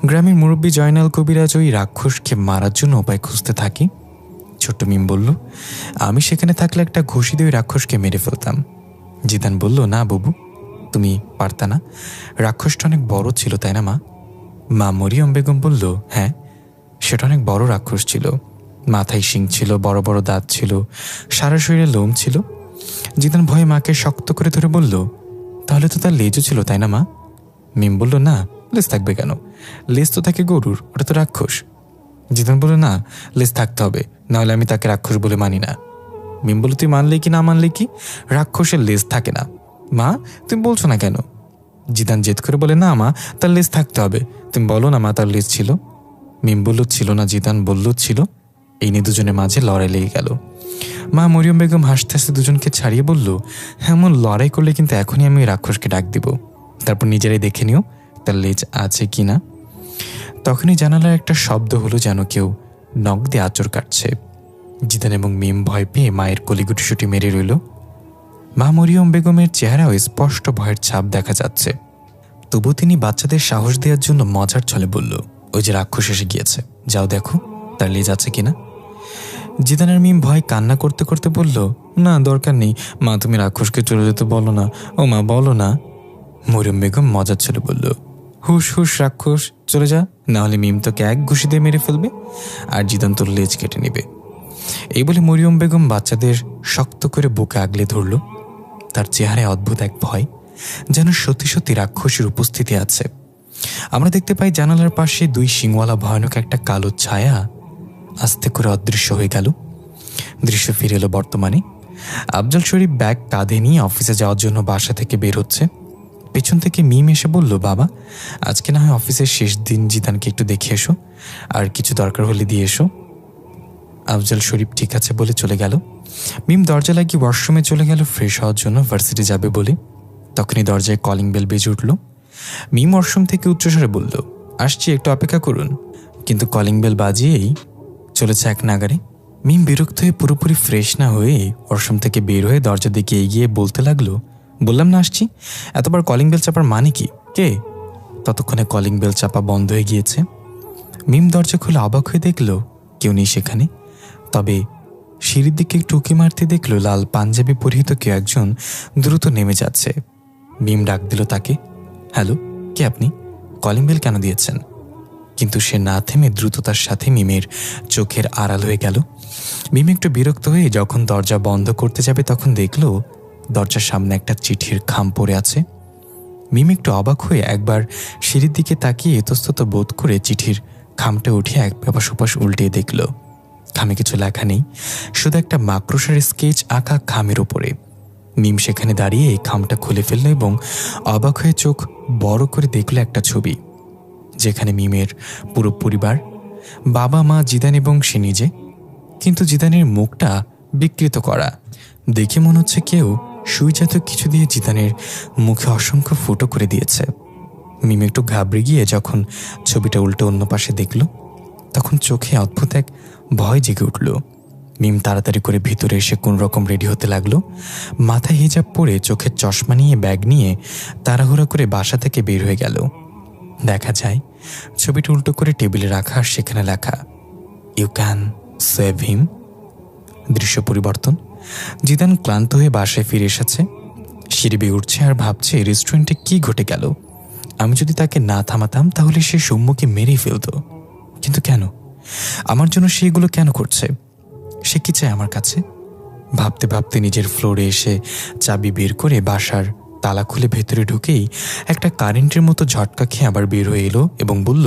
গ্রামের মুরব্বী জয়নাল কবিরাজ ওই রাক্ষসকে মারার জন্য উপায় খুঁজতে থাকি। ছোট্ট মিম বলল, আমি সেখানে থাকলে একটা ঘুষি দিয়ে ওই রাক্ষসকে মেরে ফেলতাম। জিদান বলল, না বাবু, তুমি পারতা না, রাক্ষসটা অনেক বড় ছিল, তাই না মা? মা মরিয়ম বেগম বলল, হ্যাঁ, সেটা অনেক বড় রাক্ষস ছিল। মাথায় শিং ছিল, বড় বড় দাঁত ছিল, সারা শরীরে লোম ছিল। জিদান ভয়ে মাকে শক্ত করে ধরে বলল, তাহলে তো তার লেজও ছিল, তাই না মা? মিম বলল, না, লেজ থাকবে কেন? লেজ তো থাকে গরুর, ওটা তো রাক্ষস। জিদান বলল, না, লেজ থাকতে হবে, নাহলে আমি তাকে রাক্ষস বলে মানি না। মিম বলল, তুই মানলে কি না মানলে কি, রাক্ষসের লেজ থাকে না। মা, তুমি বলছো না কেন? জিদান জেদ করে বলে, না মা, তার লেজ থাকতে হবে, তুমি বলো না মা তার লেজ ছিল। মিম বলল, ছিল না। জিদান বলল, ছিল। এই নিয়ে দুজনের মাঝে লড়াই লেগে গেল। মা মরিয়ম বেগম হাসতে হাসতে দুজনকে ছাড়িয়ে বলল, এমন লড়াই করলে কিন্তু এখনই আমি রাক্ষসকে ডাক দিব, তারপর নিজেরাই দেখে নিও তার লেজ আছে কি না। তখনই জানালার একটা শব্দ হলো, যেন কেউ নখ দিয়ে আঁচড় কাটছে। জিদান এবং মিম ভয় পেয়ে মায়ের কলিগুটিসুটি মেরে রইল। মা মরিয়ম বেগমের চেহারাও স্পষ্ট ভয়ের ছাপ দেখা যাচ্ছে। তবু তিনি বাচ্চাদের সাহস দেওয়ার জন্য মজার ছলে বলল, ওই যে রাক্ষস এসে গিয়েছে, যাও দেখো তার লেজ আছে কিনা। জিদানের মিম ভয় কান্না করতে করতে বলল, না, দরকার নেই মা, তুমি রাক্ষসকে চলে যেতে বলো না, ও মা বলো না। মরিয়ম বেগম মজার ছলে বলল, হুশ হুশ রাক্ষস, চলে যা, নাহলে মিম তোকে এক ঘুষি দিয়ে মেরে ফেলবে আর জিদান তোর লেজ কেটে নেবে। এই বলে মরিয়ম বেগম বাচ্চাদের শক্ত করে বুকে আগলে ধরল। তার চেহারায় অদ্ভুত এক ভয়, যেন সত্যি সত্যি রাক্ষসের উপস্থিতি আছে। আমরা দেখতে পাই জানালার পাশে দুই শিংওয়ালা ভয়ানক একটা কালো ছায়া আস্তে করে অদৃশ্য হয়ে গেল। দৃশ্য ফিরে এলো বর্তমানে। আফজল শরীফ ব্যাগ কাঁধে নিয়ে অফিসে যাওয়ার জন্য বাসা থেকে বের হচ্ছে। পেছন থেকে মিম এসে বলল, বাবা, আজকে না হয় অফিসের শেষ দিন, জিদানকে একটু দেখে এসো, আর কিছু দরকার হলে দিয়ে এসো। আফজল শরীফ ঠিক আছে বলে চলে গেল। মিম দরজা লাগিয়ে ওয়াশরুমে চলে গেল ফ্রেশ হওয়ার জন্য, ভার্সিটি যাবে বলে। তখনই দরজায় কলিং বেল বেজে উঠল। মিম ওয়াশরুম থেকে উচ্চস্বরে বলল, আসছি, একটু অপেক্ষা করুন। কিন্তু কলিং বেল বাজিয়েই চলেছে এক নাগারে। মিম বিরক্ত হয়ে পুরোপুরি ফ্রেশ না হয়ে ওয়াশরুম থেকে বের হয়ে দরজা দিকে এগিয়ে বলতে লাগলো, বললাম না আসছি, এতবার কলিং বেল চাপার মানে কি? কে? ততক্ষণে কলিং বেল চাপা বন্ধ হয়ে গিয়েছে। মিম দরজা খুলে অবাক হয়ে দেখল কেউ নেই সেখানে। তবে সিঁড়ির দিকে টুকি মারতে দেখলো লাল পাঞ্জাবি পরিহিত কেউ একজন দ্রুত নেমে যাচ্ছে। মিম ডাক দিল তাকে, হ্যালো, কে আপনি? কলিং বেল কেন দিয়েছেন? কিন্তু সে না থেমে দ্রুততার সাথে মিমের চোখের আড়াল হয়ে গেল। মিম একটু বিরক্ত হয়ে যখন দরজা বন্ধ করতে যাবে তখন দেখলো দরজার সামনে একটা চিঠির খাম পড়ে আছে। মিম একটু অবাক হয়ে একবার সিঁড়ির দিকে তাকিয়ে ইতস্তত বোধ করে চিঠির খামটা উঠিয়ে এক এপাশ ওপাশ উল্টে দেখল খামে কিছু লেখা নেই, শুধু একটা মাকড়সার স্কেচ আঁকা খামের ওপরে। মিম সেখানে দাঁড়িয়ে এই খামটা খুলে ফেলল এবং অবাক হয়ে চোখ বড় করে দেখল একটা ছবি, যেখানে মিমের পুরো পরিবার, বাবা, মা, জিদান এবং সে নিজে। কিন্তু জিদানের মুখটা বিকৃত করা, দেখে মনে হচ্ছে কেউ সুইজাত কিছু দিয়ে জিদানের মুখে অসংখ্য ফুটো করে দিয়েছে। মিম একটু ঘাবড়ে গিয়ে যখন ছবিটা উল্টো অন্য পাশে দেখল তখন চোখে অদ্ভুত এক ভয় জেগে উঠল। মিম তাড়াতাড়ি করে ভিতরে এসে কোন রকম রেডি হতে লাগলো। মাথায় হিজাব পরে চোখের চশমা নিয়ে ব্যাগ নিয়ে তাড়াহুড়া করে বাসা থেকে বের হয়ে গেল। দেখা যায় ছবিটা উল্টো করে টেবিলে রাখা আর সেখানে লেখা, ইউ ক্যান সেভ হিম। দৃশ্য পরিবর্তন। জিদান ক্লান্ত হয়ে বাসায় ফিরে এসেছে। সিঁড়ি বেয়ে উঠছে আর ভাবছে রেস্টুরেন্টে কি ঘটে গেল। আমি যদি তাকে না থামাতাম তাহলে সে সৌম্যকে মেরেই ফেলত। কিন্তু কেন? আমার জন্য সেগুলো কেন করছে? সে কি চায় আমার কাছে? ভাবতে ভাবতে নিজের ফ্লোরে এসে চাবি বের করে বাসার তালা খুলে ভেতরে ঢুকেই একটা কারেন্টের মতো ঝটকা খেয়ে আবার বের হয়ে এলো এবং বলল,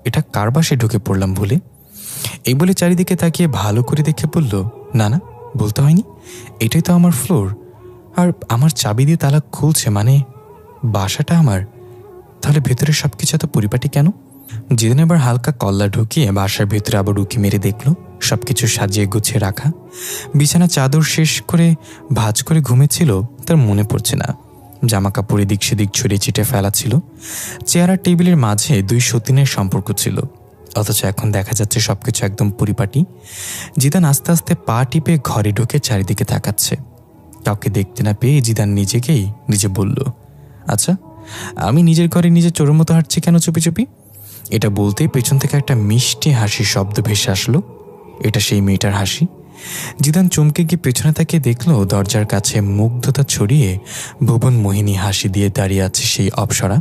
এটা কার বাসায় ঢুকে পড়লাম ভুলে? এই বলে চারিদিকে তাকিয়ে ভালো করে দেখে বলল, না না, বলতে হয়নি, এটাই তো আমার ফ্লোর, আর আমার চাবি দিয়ে তালা খুলছে, মানে বাসাটা আমার। তাহলে ভেতরে সবকিছু এত পরিপাটি কেন? যেদিন এবার হালকা কল্লা ঢুকিয়ে বাসার ভেতরে আবার উঁকি মেরে দেখলো সবকিছু সাজিয়ে গুছিয়ে রাখা। বিছানা চাদর শেষ করে ভাঁজ করে ঘুমেছিল তার মনে পড়ছে না। জামা কাপড় এদিক সেদিক ছড়িয়ে ছিটে ফেলা ছিল। চেয়ার আর টেবিলের মাঝে দুই সতীনের সম্পর্ক ছিল, অথচ এখন দেখা যাচ্ছে সবকিছু একদম পরিপাটি। জিদান আস্তে আস্তে পা টিপে ঘরে ঢুকে চারিদিকে তাকাচ্ছে। কাউকে দেখতে না পেয়ে জিদান নিজে বলল, আচ্ছা, আমি নিজের ঘরে নিজে চোরের মতো হাঁটছি কেন চুপি চুপি? এটা বলতেই পেছন থেকে একটা মিষ্টি হাসির শব্দ ভেসে আসলো। এটা সেই মেয়েটার হাসি। জিদান চমকে গিয়ে পেছনে তাকিয়ে দেখলো দরজার কাছে মুগ্ধতা ছড়িয়ে ভুবন মোহিনী হাসি দিয়ে দাঁড়িয়ে আছে সেই অপ্সরা।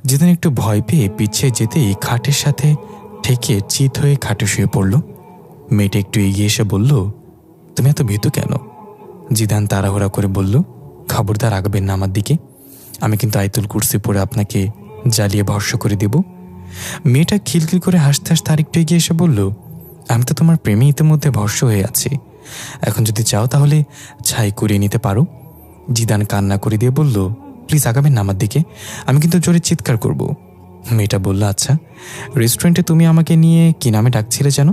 জিদান একটু ভয় পেয়ে পিছিয়ে যেতেই খাটের সাথে ঠেকে চিত হয়ে খাটে শুয়ে পড়ল। মেয়েটা একটু এগিয়ে এসে বলল, তুমি এত ভীতু কেন? জিদান তাড়াহুড়া করে বলল, খবরদার আগাবেন না আমার দিকে, আমি কিন্তু আয়াতুল কুরসি পড়ে আপনাকে জ্বালিয়ে ভস্ম করে দেব। মেয়েটা খিলখিল করে হাসতে হাসতে আরেকটু এগিয়ে এসে বলল, আমি তো তোমার প্রেমে ইতিমধ্যে ভস্ম হয়ে আছি, এখন যদি চাও তাহলে ছাই করিয়ে নিতে পারো। জিদান কান্না করে দিয়ে বলল, প্লিজ আগাবেন না আমার দিকে, আমি কিন্তু জোরে চিৎকার করব। মেয়েটা বলল, আচ্ছা রেস্টুরেন্টে তুমি আমাকে নিয়ে কি নামে ডাকছিলে যেন?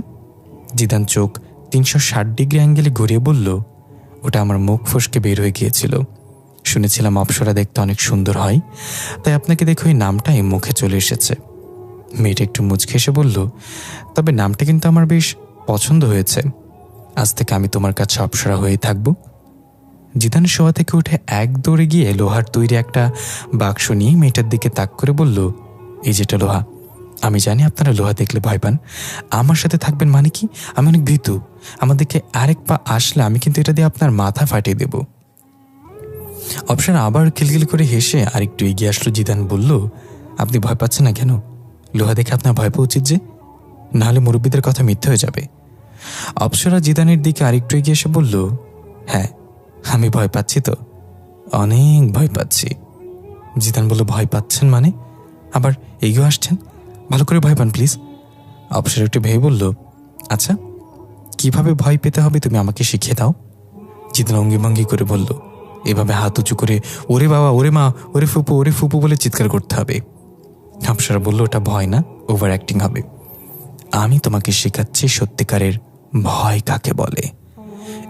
জিদান চোখ 360 ডিগ্রি অ্যাঙ্গেলে ঘুরিয়ে বলল, ওটা আমার মুখ ফসকে বের হয়ে গিয়েছিল। শুনেছিলাম অপ্সরা দেখতে অনেক সুন্দর হয়, তাই আপনাকে দেখে ওই নামটাই মুখে চলে এসেছে। মেয়েটা একটু মুচকে এসে বলল, তবে নামটা কিন্তু আমার বেশ পছন্দ হয়েছে, আজ থেকে আমি তোমার কাছে অপ্সরা হয়ে থাকব। জিদান শোয়া থেকে উঠে এক দৌড়ে গিয়ে লোহার তৈরি একটা বাক্স নিয়ে মেয়েটার দিকে তাক করে বলল, এই যেটা লোহা, আমি জানি আপনারা লোহা দেখলে ভয় পান, আমার সাথে থাকবেন মানে কি? আমি অনেক ভীতু, আমার দিকে আরেক পা আসলে আমি কিন্তু এটা দিয়ে আপনার মাথা ফাটিয়ে দেব। অপশন আবার খিলখিল করে হেসে আরেকটু এগিয়ে আসলো। জিদান বলল, আপনি ভয় পাচ্ছেন না কেন? লোহা দেখে আপনার ভয় পাওয়া উচিত যে, নাহলে মুরব্বীদের কথা মিথ্যে হয়ে যাবে। অপ্সরা জিদানের দিকে আরেকটু এগিয়ে এসে বলল, হ্যাঁ আমি ভয় পাচ্ছি, তো অনেক ভয় পাচ্ছি। জিদান বলল, ভয় পাচ্ছেন মানে? আবার এগিয়ে আসছেন, ভালো করে ভয় পান প্লিজ। অপ্সরা একটু ভেবে বলল, আচ্ছা কিভাবে ভয় পেতে হবে তুমি আমাকে শিখিয়ে দাও। জিদান অঙ্গিভঙ্গি করে বলল, এভাবে হাত উঁচু করে ওরে বাবা, ওরে মা, ওরে ফুপু বলে চিৎকার করতে হবে। অপ্সরা বলল, ওটা ভয় না, ওভার অ্যাক্টিং হবে। আমি তোমাকে শেখাচ্ছি সত্যিকারের ভয় কাকে বলে।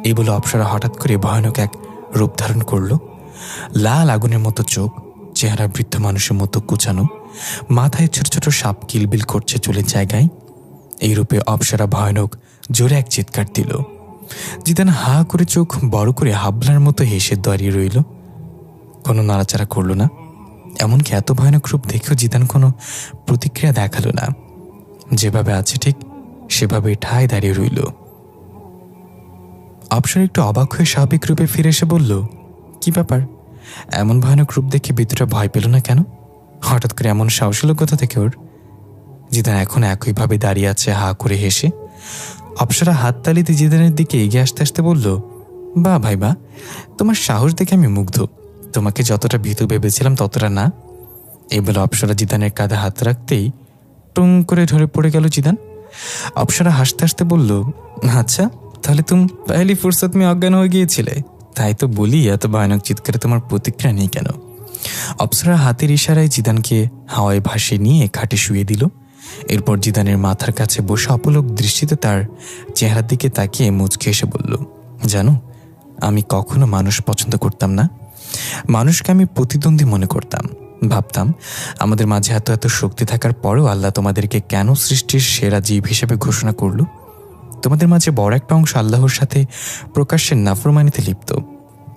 এই বলে অপ্সরা হঠাৎ করে ভয়ানক এক রূপ ধারণ করল। লাল আগুনের মতো চোখ, চেহারা বৃদ্ধ মানুষের মতো কুচানো, মাথায় ছোট ছোট সাপ কিলবিল করছে চুলের জায়গায়। এই রূপে অপ্সরা ভয়ানক জোরে এক চিৎকার দিল। জিদান হা করে চোখ বড় করে হাবলার মতো হেসে দাঁড়িয়ে রইল, কোনো নাড়াচাড়া করল না। এমনকি এত ভয়ানক রূপ দেখেও জিদান কোনো প্রতিক্রিয়া দেখালো না, যেভাবে আছে ঠিক সেভাবে ঠায় দাঁড়িয়ে রইল। অপ্সরা একটু অবাক হয়ে স্বাভাবিক রূপে ফিরে এসে বলল, কি ব্যাপার, এমন ভয়ানক রূপ দেখে ভিতরে ভয় পেল না কেন? হঠাৎ করে এমন সাহস হলো কোথা থেকে ওর? জিদান এখন একইভাবে দাঁড়িয়ে আছে হা করে হেসে। অপ্সরা হাততালিতে জিদানের দিকে এগিয়ে আসতে আসতে বলল, বাহ ভাই বাহ, তোমার সাহস দেখে আমি মুগ্ধ, তোমাকে যতটা ভীতু ভেবেছিলাম ততটা না। এই বলে অপ্সরা জিদানের কাঁধে হাত রাখতেই টুং করে ধরে পড়ে গেল জিদান। অপ্সরা হাসতে হাসতে বলল, আচ্ছা তাহলে তুমি পহেলি ফুরসত মে অজ্ঞান হয়ে গিয়েছিলে, তাই তো বলি এত ভয়ানক চিৎকারে তোমার প্রতিক্রিয়া নেই কেন। অপ্সরা হাতের ইশারায় জিদানকে হাওয়ায় ভাসিয়ে নিয়ে খাটে শুয়ে দিল। এরপর জিদানের মাথার কাছে বসে অপলক দৃষ্টিতে তার চেহারার দিকে তাকিয়ে মুচকে এসে বলল, জানো আমি কখনো মানুষ পছন্দ করতাম না, মানুষকে আমি প্রতিদ্বন্দ্বী মনে করতাম। ভাবতাম আমাদের মাঝে এত এত শক্তি থাকার পরেও আল্লাহ তোমাদেরকে কেন সৃষ্টির সেরা জীব হিসেবে ঘোষণা করল? তোমাদের মাঝে বড় একটা অংশ আল্লাহর সাথে প্রকাশ্যে নাফরমানিতে লিপ্ত।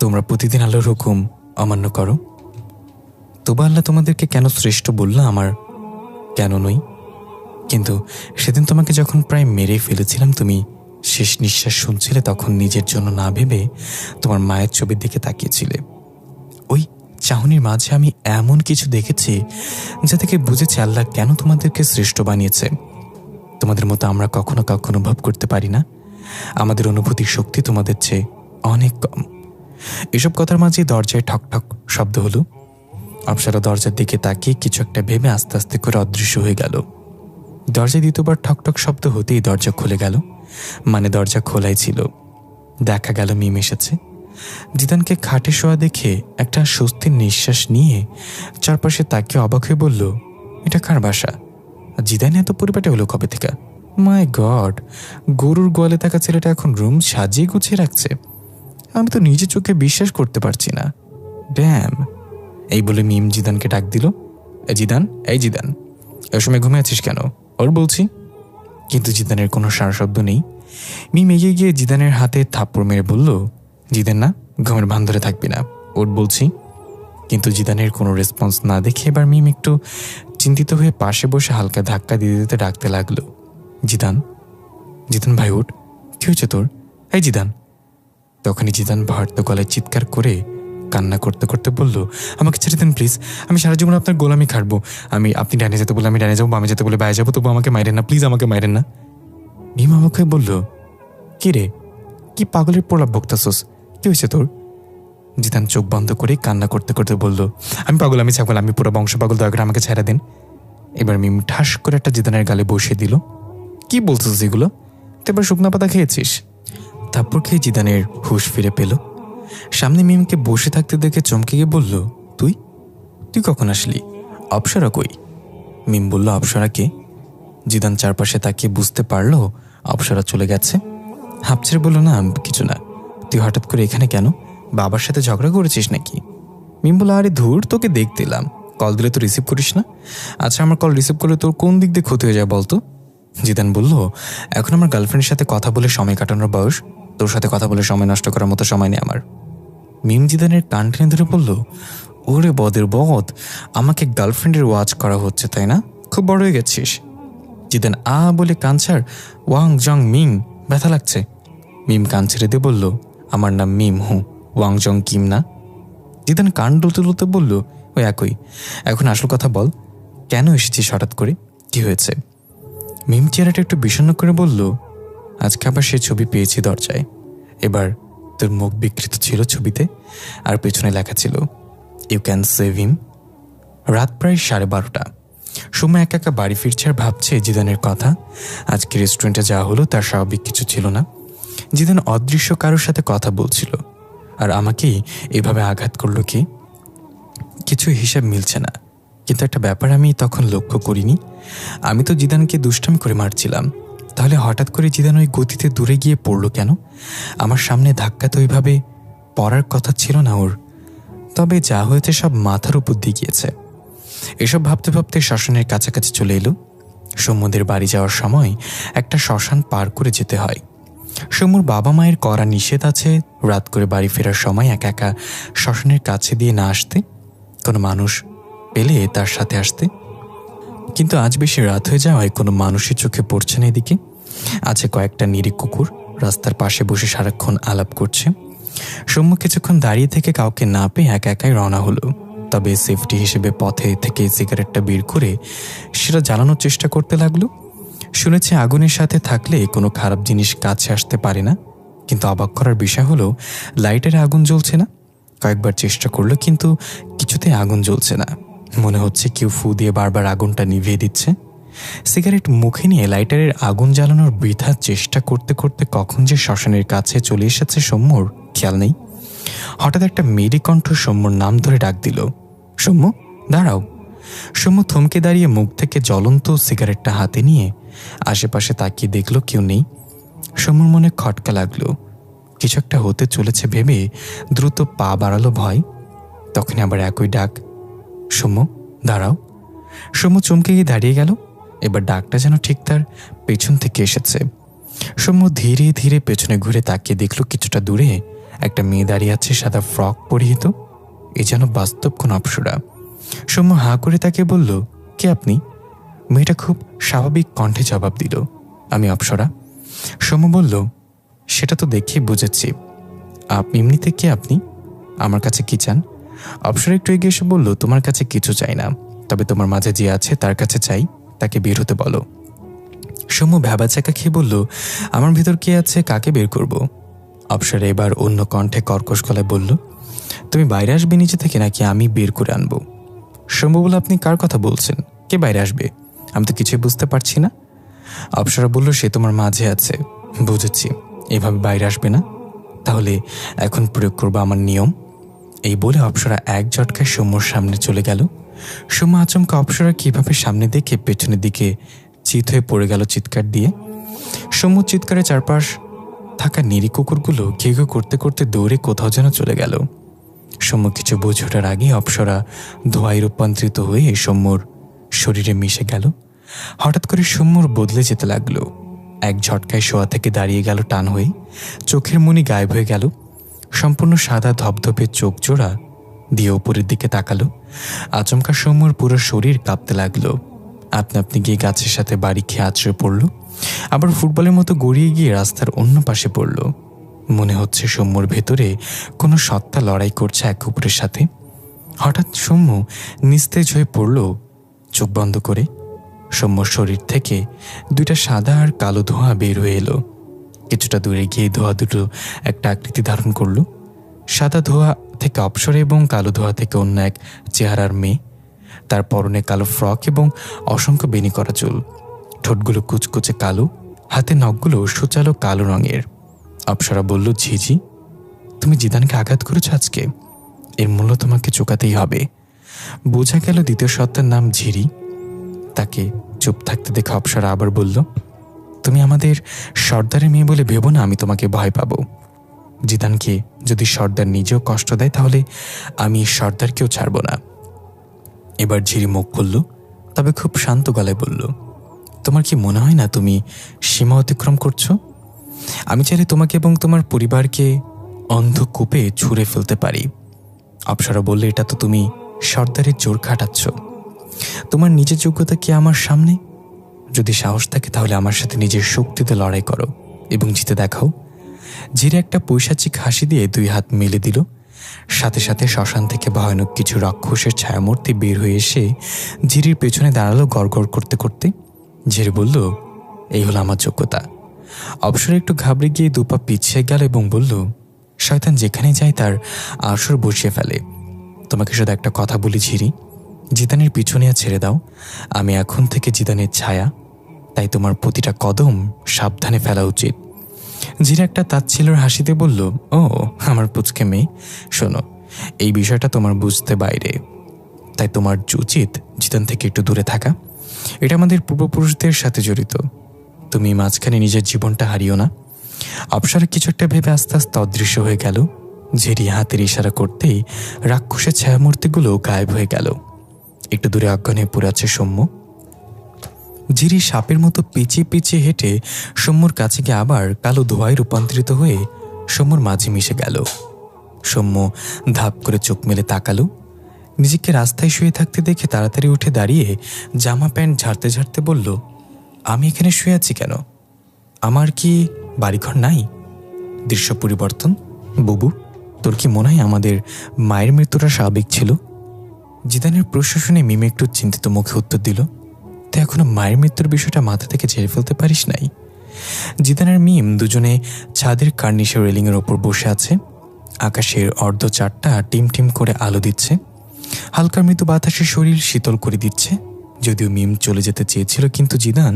তোমরা প্রতিদিন আল্লাহর হুকুম অমান্য করো, তবু আল্লাহ তোমাদেরকে কেন শ্রেষ্ঠ বলল আমার কেন নই? কিন্তু সেদিন তোমাকে যখন প্রায় মেরে ফেলেছিলাম, তুমি শেষ নিঃশ্বাস শুনছিলে, তখন নিজের জন্য না ভেবে তোমার মায়ের ছবির দিকে তাকিয়েছিলে। ওই চাহনির মাঝে আমি এমন কিছু দেখেছি যা থেকে বুঝেছি আল্লাহ কেন তোমাদেরকে শ্রেষ্ঠ বানিয়েছে। তোমাদের মতো আমরা কখনো কখনো অনুভব করতে পারি না, আমাদের অনুভূতির শক্তি তোমাদের চেয়ে অনেক কম। এসব কথার মাঝে দরজায় ঠক ঠক শব্দ হলো। অপ্সরা দরজার দিকে তাকিয়ে কিছু একটা ভেবে আস্তে আস্তে করে অদৃশ্য হয়ে গেল। দরজায় দ্বিতীয়বার ঠকঠক শব্দ হতেই দরজা খুলে গেল, মানে দরজা খোলাই ছিল। দেখা গেল মিম এসেছে। জিদানকে খাটে শোয়া দেখে একটা স্বস্তির নিঃশ্বাস নিয়ে চারপাশে তাকিয়ে অবাক হয়ে বলল, এটা কার বাসা? জিদান এত পরিপাটি হলো কবে থেকে? মাই গড, গরুর গোয়ালে থাকা ছেলেটা এখন রুম সাজিয়ে গুছিয়ে রাখছে, আমি তো নিজে চোখে বিশ্বাস করতে পারছি না। ড্যাম। এই বলে মিম জিদানকে ডাক দিল, জিদান, এই জিদান, এ সময় ঘুমিয়ে আছিস কেন? ওর বলছি। কিন্তু জিদানের কোনো সারা শব্দ নেই। মিম এগিয়ে গিয়ে জিদানের হাতে থাপ্পড় মেরে বলল, জিদান না, ঘুমের ভান ধরে থাকবি না, ওর বলছি। কিন্তু জিদানের কোনো রেসপন্স না দেখে এবার মিম একটু চিন্তিত হয়ে পাশে বসে হালকা ধাক্কা দিতে দিতে ডাকতে লাগলো, জিদান, জিদান ভাই উঠ, কি হয়েছে তোর? এই জিদান। তখনই জিদান ভার্ত গলায় চিৎকার করে কান্না করতে করতে বলল, আমাকে ছেড়ে দেন প্লিজ, আমি সারা জীবন আপনার গোলামি খাটবো। আপনি ডানে যেতে বলে আমি ডানে যাবো, বামে যেতে বলে বাইরে যাবো, তবু আমাকে মাইরেন না প্লিজ, আমাকে মাইরেন না। ভীম অবাক হয়ে বলল, কি রে, কি পাগলের প্রলাপ বকতাছোস, কি হয়েছে তোর? জিদান চোখ বন্ধ করে কান্না করতে করতে বলল, আমি পাগল, আমি ছাগল, আমি পুরো বংশ পাগল, দয়া করে আমাকে ছেড়ে দেন। এবার মিম ঠাস করে একটা জিদানের গালে বসিয়ে দিল। কি বলছিস এগুলো? তুই এবার শুকনা পাতা খেয়েছিস? তারপর খেয়ে জিদানের হুঁশ ফিরে পেল। সামনে মিমকে বসে থাকতে দেখে চমকে গিয়ে বলল, তুই তুই কখন আসলি? অপ্সরা কই? মিম বলল, অপ্সরাকে? জিদান চারপাশে তাকিয়ে বুঝতে পারলো অপ্সরা চলে গেছে। হাঁপছেড়ে বলল, না কিছু না, তুই হঠাৎ করে এখানে কেন? বাবার সাথে ঝগড়া করেছিস নাকি? মিম বলল, আরে ধুর, তোকে দেখতে এলাম, কল দিলে তো রিসিভ করিস না। আচ্ছা, আমার কল রিসিভ করলে তোর কোন দিক দিয়ে ক্ষতি হয়ে যায় বলতো? জিদান বলল, এখন আমার গার্লফ্রেন্ডের সাথে কথা বলে সময় কাটানোর বয়স, তোর সাথে কথা বলে সময় নষ্ট করার মতো সময় নেই আমার। মিম জিদানের কান টেনে ধরে বলল, ওরে বদের বদ, আমাকে গার্লফ্রেন্ডের ওয়াচ করা হচ্ছে তাই না? খুব বড় হয়ে গেছিস। জিদান বলে কান ছাড়, ওয়াং জং মিং, ব্যথা লাগছে। মিম কান ছেড়ে দিয়ে বলল, আমার নাম মিম, ওয়াং জং কিম না। জিদান কান ডলতে ডলতে বলল, ওই একই। এখন আসল কথা বল, কেন এসেছিস হঠাৎ করে, কি হয়েছে? মিম চেহারাটা একটু বিষণ্ণ করে বলল, আজকে আবার সে ছবি পেয়েছি দরজায়। এবার তোর মুখ বিকৃত ছিল ছবিতে, আর পেছনে লেখা ছিল, ইউ ক্যান সেভ হিম। রাত প্রায় 12:30। সময় একা একা বাড়ি ফিরছে আর ভাবছে জিদানের কথা। আজকে রেস্টুরেন্টে যাওয়া হলো তার স্বাভাবিক কিছু ছিল না। জিদান অদৃশ্য কারোর সাথে কথা বলছিল, আর আমাকেই এভাবে আঘাত করলো কি? কিছু হিসাব মিলছে না, কিন্তু একটা ব্যাপার আমি তখন লক্ষ্য করিনি। আমি তো জিদানকে দুষ্টামি করে মারছিলাম, তাহলে হঠাৎ করে জিদান ওই গতিতে দূরে গিয়ে পড়লো কেন? আমার সামনে ধাক্কা তো ওইভাবে পড়ার কথা ছিল না ওর। তবে যা হয়েছে সব মাথার উপর দিয়ে গিয়েছে। এসব ভাবতে ভাবতে শ্মশানের কাছাকাছি চলে এলো। সৌম্যদের বাড়ি যাওয়ার সময় একটা শ্মশান পার করে যেতে হয়। সৌম্যর বাবা মায়ের করা নিষেধ আছে রাত করে বাড়ি ফেরার সময় একা একা শ্মশানের কাছে দিয়ে না আসতে, কোনো মানুষ পেলে তার সাথে আসতে। কিন্তু আজ বেশি রাত হয়ে যাওয়ায় কোনো মানুষের চোখে পড়ছে না এদিকে। আছে কয়েকটা নিরীহ কুকুর রাস্তার পাশে বসে সারাক্ষণ আলাপ করছে। সৌম্য কিছুক্ষণ দাঁড়িয়ে থেকে কাউকে না পেয়ে একা একাই রওনা হলো। তবে সেফটি হিসেবে পথে থেকে সিগারেটটা বের করে সেটা জ্বালানোর চেষ্টা করতে লাগলো। শুনেছে আগুনের সাথে থাকলে কোনো খারাপ জিনিস কাছে আসতে পারে না, কিন্তু অবাক করার বিষয় হলো লাইটারে আগুন জ্বলছে না। কয়েকবার চেষ্টা করলো কিন্তু কিছুতে আগুন জ্বলছে না। মনে হচ্ছে কেউ ফু দিয়ে বারবার আগুনটা নিভিয়ে দিচ্ছে। সিগারেট মুখে নিয়ে লাইটারের আগুন জ্বালানোর বৃথা চেষ্টা করতে করতে কখন যে শ্মশানের কাছে চলে এসেছে সৌম্যর খেয়াল নেই। হঠাৎ একটা মেয়েলি কণ্ঠ সৌম্যর নাম ধরে ডাক দিল, সৌম্য দাঁড়াও। সৌম্য থমকে দাঁড়িয়ে মুখ থেকে জ্বলন্ত সিগারেটটা হাতে নিয়ে আশেপাশে তাকিয়ে দেখলো কেউ নেই। সৌম্যর মনে খটকা লাগলো, কিছু একটা হতে চলেছে ভেবে দ্রুত পা বাড়ালো ভয়। তখনই আবার একই ডাক, সৌম্য দাঁড়াও। সৌম্য চমকে গিয়ে দাঁড়িয়ে গেল। এবার ডাকটা যেন ঠিক তার পেছন থেকে এসেছে। সৌম্য ধীরে ধীরে পেছনে ঘুরে তাকিয়ে দেখলো কিছুটা দূরে একটা মেয়ে দাঁড়িয়ে আছে সাদা ফ্রক পরিহিত। এ যেন বাস্তব কোন অপ্সরা। সৌম্য হাঁ করে তাকে বলল, কে আপনি? মেয়েটা খুব স্বাভাবিক কণ্ঠে জবাব দিল, আমি অপ্সরা। সৌম্য বলল, সেটা তো দেখেই বুঝেছি। এমনিতে কে আপনি? আমার কাছে কি চান? অপ্সরা একটু এগিয়ে এসে বলল, তোমার কাছে কিছু চাই না, তবে তোমার মাঝে যে আছে তার কাছে চাই, তাকে বের হতে বলো। সৌম্য ভ্যাবাচাকা খেয়ে বলল, আমার ভিতর কে আছে, কাকে বের করব? অপ্সরা এবার অন্য কণ্ঠে কর্কশ গলায় বলল, তুমি বাইরে আসবে নিচে থেকে নাকি আমি বের করে আনবো? সৌম্য বলল, আপনি কার কথা বলছেন? কে বাইরে আসবে? আমি তো কিছুই বুঝতে পারছি না। অপ্সরা বলল, সে তোমার মাঝে আছে। বুঝেছি, এভাবে বাইরে আসবে না। তাহলে এখন প্রয়োগ করবো আমার নিয়ম। এই বলে অপ্সরা এক ঝটকায় সৌম্যর সামনে চলে গেল। সৌম্য আচমকা অপ্সরা কিভাবে সামনে দেখে পেছনের দিকে চিত হয়ে পড়ে গেল চিৎকার দিয়ে। সৌম্য চিৎকারে চারপাশ থাকা নিরীহ কুকুরগুলো ঘেউ ঘেউ করতে করতে দৌড়ে কোথাও যেন চলে গেল। সৌম্য কিছু বুঝে ওঠার আগে অপ্সরা ধোঁয়ায় রূপান্তরিত হয়ে সৌম্যর শরীরে মিশে গেল। হঠাৎ করে সৌম্যর বদলে যেতে লাগলো। এক ঝটকায় শোয়া থেকে দাঁড়িয়ে গেল টান হয়ে, চোখের মনি গায়েব হয়ে গেল। সম্পূর্ণ সাদা ধবধবে চোখ জোড়া দিয়ে উপরের দিকে তাকালো। আচমকা সৌম্যর পুরো শরীর কাঁপতে লাগলো। আপনি আপনি গিয়ে গাছের সাথে বাড়ি খেয়ে আছড়ে পড়ল, আবার ফুটবলের মতো গড়িয়ে গিয়ে রাস্তার অন্য পাশে পড়ল। মনে হচ্ছে সৌম্যর ভেতরে কোনো সত্তা লড়াই করছে এক কুকুরের সাথে। হঠাৎ সৌম্য নিস্তেজ হয়ে পড়ল চোখ বন্ধ করে। সৌম্যর শরীর থেকে দুইটা সাদা আর কালো ধোঁয়া বের হয়ে এলো। কিছুটা দূরে গিয়ে ধোঁয়া দুটো একটা আকৃতি ধারণ করল। সাদা ধোঁয়া থেকে অপসরে এবং কালো ধোঁয়া থেকে অন্য এক চেহারার মেয়ে। তার পরনে কালো ফ্রক এবং অসংখ্য বেনি করা চুল, ঠোঁটগুলো কুচকুচে কালো, হাতে নখগুলো সুচালো কালো রঙের। অপসরা বলল, ঝিঝি, তুমি জিদানকে আঘাত করেছ আজকে, এর মূল্য তোমাকে চুকাতেই হবে। বোঝা গেল দ্বিতীয় সত্তার নাম ঝিরি। তাকে চুপ থাকতে দেখে অপসরা আবার বলল, তুমি আমাদের সর্দারের মেয়ে বলে ভেবো না আমি তোমাকে ভয় পাবো। জিদানকে যদি সর্দার নিজেও কষ্ট দেয় তাহলে আমি সর্দারকেও ছাড়ব না। এবার ঝিরি মুখ খুলল, তবে খুব শান্ত গলায় বলল, তোমার কি মনে হয় না তুমি সীমা অতিক্রম করছো? আমি চাইলে তোমাকে এবং তোমার পরিবারকে অন্ধকূপে ছুঁড়ে ফেলতে পারি। অপসরা বললে, এটা তো তুমি সর্দারের জোর খাটাচ্ছ। তোমার নিজের যোগ্যতা কি আমার সামনে? যদি সাহস থাকে তাহলে আমার সাথে নিজের শক্তিতে লড়াই করো এবং জিতে দেখাও। ঝিরে একটা পৈশাচিক হাসি দিয়ে দুই হাত মেলে দিল। সাথে সাথে শ্মশান থেকে ভয়ানক কিছু রাক্ষসের ছায়ামূর্তি বের হয়ে এসে ঝিরির পেছনে দাঁড়ালো গড়গড় করতে করতে। ঝিরি বলল, এই হলো আমার যোগ্যতা। অবসরে একটু ঘাবড়ে গিয়ে দুপা পিছিয়ে গেল এবং বলল, শয়তান যেখানে যায় তার আসর বসিয়ে ফেলে। তোমাকে শুধু একটা কথা বলি ঝিরি, জিদানের পিছনে ছেড়ে দাও। আমি এখন থেকে জিদানের ছায়া, তাই তোমার প্রতিটা কদম সাবধানে ফেলা উচিত। ঝিরি একটা তাচ্ছিল্যের হাসিতে বলল, ও আমার পুচকে মেয়ে, শোনো, এই বিষয়টা তোমার বুঝতে বাইরে, তাই তোমার উচিত জিদান থেকে একটু দূরে থাকা। এটা আমাদের পূর্বপুরুষদের সাথে জড়িত। তুমি মাঝখানে নিজের জীবনটা হারিও না। অপসরা কিছু একটা ভেবে আস্তে আস্তে অদৃশ্য হয়ে গেল। ঝিরি হাতের ইশারা করতেই রাক্ষসের ছায়ামূর্তিগুলো গায়েব হয়ে গেল। একটু দূরে অজ্ঞান হয়ে পড়ে আছে সৌম্য। ঝিরি সাপের মতো পিছিয়ে পিছিয়ে হেঁটে সৌম্যর কাছে গিয়ে আবার কালো ধোঁয়ায় রূপান্তরিত হয়ে সৌম্যর মাঝে মিশে গেল। সৌম্য ধাপ করে চোখ মেলে তাকালো। নিজেকে রাস্তায় শুয়ে থাকতে দেখে তাড়াতাড়ি উঠে দাঁড়িয়ে জামা প্যান্ট ঝাড়তে ঝাড়তে বলল, আমি এখানে শুয়ে আছি কেন? আমার কি বাড়িঘর নাই? দৃশ্য পরিবর্তন। বুবু, তোর কি মনে হয় আমাদের মায়ের মৃত্যুটা স্বাভাবিক ছিল? জিদানের প্রশ্ন শুনে মিম একটু চিন্তিত মুখে উত্তর দিল, তুই এখনো মায়ের মৃত্যুর বিষয়টা মাথা থেকে ঝেড়ে ফেলতে পারিস নাই? জিদানের মিম দুজনে ছাদের কার্নিশের রেলিংয়ের ওপর বসে আছে। আকাশের অর্ধ চারটা টিম টিম করে আলো দিচ্ছে। হালকা মৃদু বাতাসে শরীর শীতল করে দিচ্ছে। যদিও মিম চলে যেতে চেয়েছিল, কিন্তু জিদান